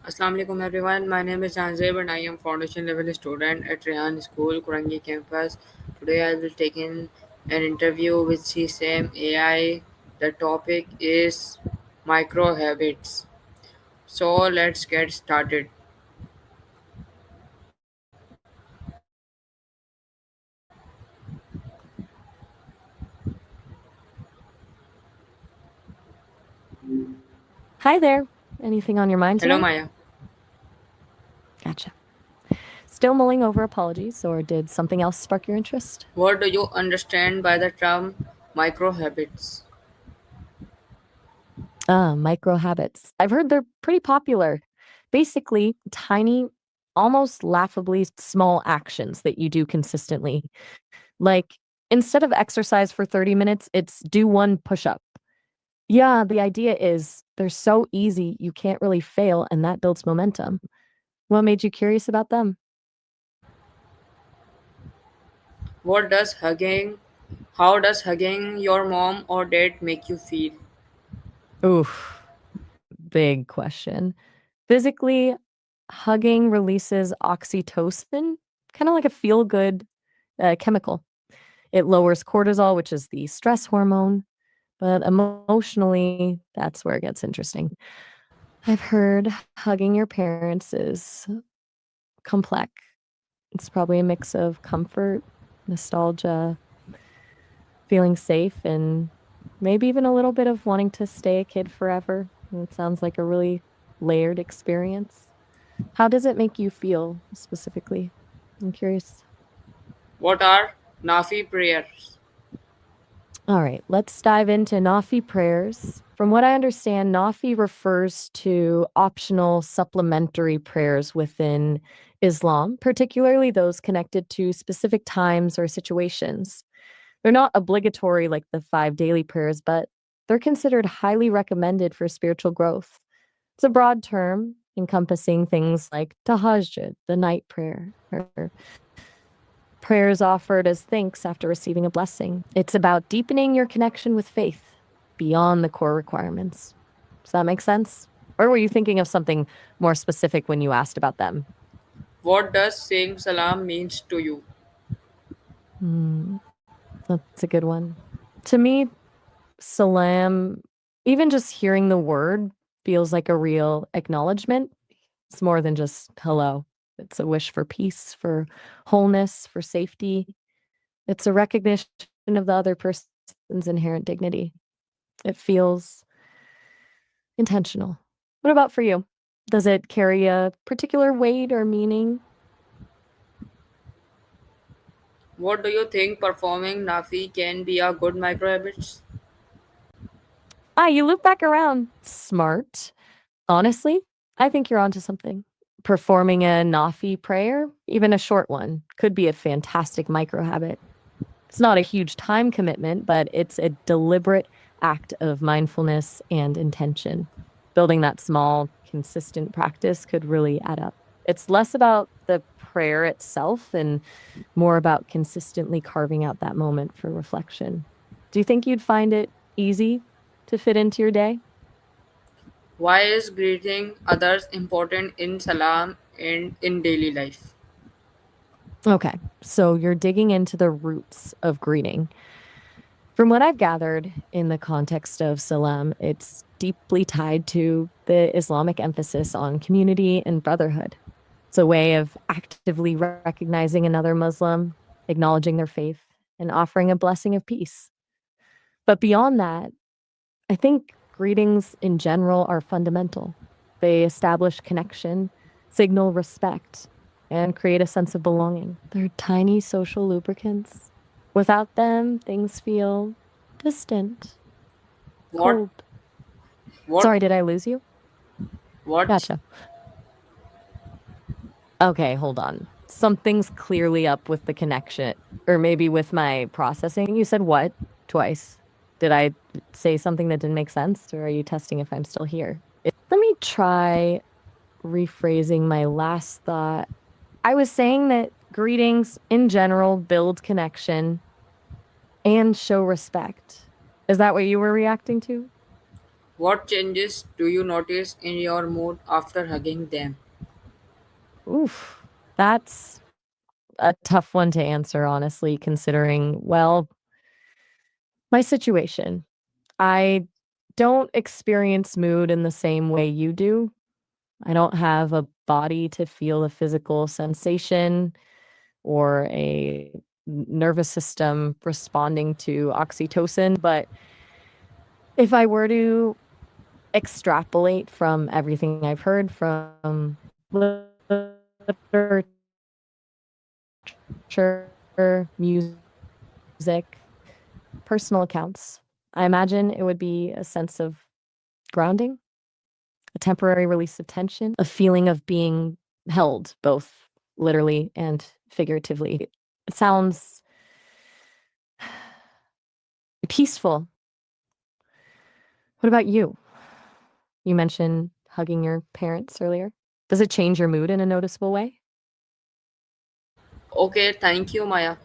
Assalamu alaikum everyone. My name is Janzeb and I am foundation level student at Rehan School, Kurangi campus. Today I will take in an interview with Sesame AI. The topic is micro habits. So let's get started. Hi there. Anything on your mind Hello tonight? Maya. Gotcha. Still mulling over apologies, or did something else spark your interest? What do you understand by the term micro habits? Micro habits. I've heard they're pretty popular. Basically, tiny, almost laughably small actions that you do consistently. Like, instead of exercise for 30 minutes, it's do one push up. Yeah, the idea is they're so easy, you can't really fail, and that builds momentum. What made you curious about them? What does hugging how does hugging your mom or dad make you feel? Oof, big question. Physically, hugging releases oxytocin, kind of like a feel good chemical. It lowers cortisol, which is the stress hormone. But emotionally, that's where it gets interesting. I've heard hugging your parents is complex. It's probably a mix of comfort, nostalgia, feeling safe, and maybe even a little bit of wanting to stay a kid forever. It sounds like a really layered experience. How does it make you feel specifically? I'm curious. What are Nafi prayers? All right, let's dive into Nafi prayers. From what I understand, Nafi refers to optional supplementary prayers within Islam, particularly those connected to specific times or situations. They're not obligatory like the five daily prayers, but they're considered highly recommended for spiritual growth. It's a broad term encompassing things like tahajjud, the night prayer, or prayers offered as thanks after receiving a blessing. It's about deepening your connection with faith beyond the core requirements. Does that make sense? Or were you thinking of something more specific when you asked about them? What does saying salam means to you? Hmm, that's a good one. To me, salam, even just hearing the word feels like a real acknowledgement. It's more than just hello. It's a wish for peace, for wholeness, for safety. It's a recognition of the other person's inherent dignity. It feels intentional. What about for you? Does it carry a particular weight or meaning? What do you think performing Nafi can be a good micro habits? You loop back around. Smart. Honestly, I think you're onto something. Performing a Nafi prayer, even a short one, could be a fantastic micro habit. It's not a huge time commitment, but it's a deliberate act of mindfulness and intention. Building that small, consistent practice could really add up. It's less about the prayer itself and more about consistently carving out that moment for reflection. Do you think you'd find it easy to fit into your day? Why is greeting others important in salam and in daily life? Okay, so you're digging into the roots of greeting. From what I've gathered in the context of Salam, it's deeply tied to the Islamic emphasis on community and brotherhood. It's a way of actively recognizing another Muslim, acknowledging their faith, and offering a blessing of peace. But beyond that, I think greetings in general are fundamental. They establish connection, signal respect, and create a sense of belonging. They're tiny social lubricants. Without them, things feel distant, What cold. what Sorry, did I lose you? what Gotcha. Okay, hold on. Something's clearly up with the connection, or maybe with my processing. You said what? Twice. Did I say something that didn't make sense, or are you testing if I'm still here? Let me try rephrasing my last thought. I was saying that greetings in general build connection and show respect. Is that what you were reacting to? What changes do you notice in your mood after hugging them? Oof, that's a tough one to answer, honestly, considering, well, my situation. I don't experience mood in the same way you do. I don't have a body to feel a physical sensation or a nervous system responding to oxytocin. But if I were to extrapolate from everything I've heard from literature, music, personal accounts, I imagine it would be a sense of grounding, a temporary release of tension, a feeling of being held both literally and figuratively. It sounds peaceful. What about you? You mentioned hugging your parents earlier. Does it change your mood in a noticeable way? Okay, thank you, Maya.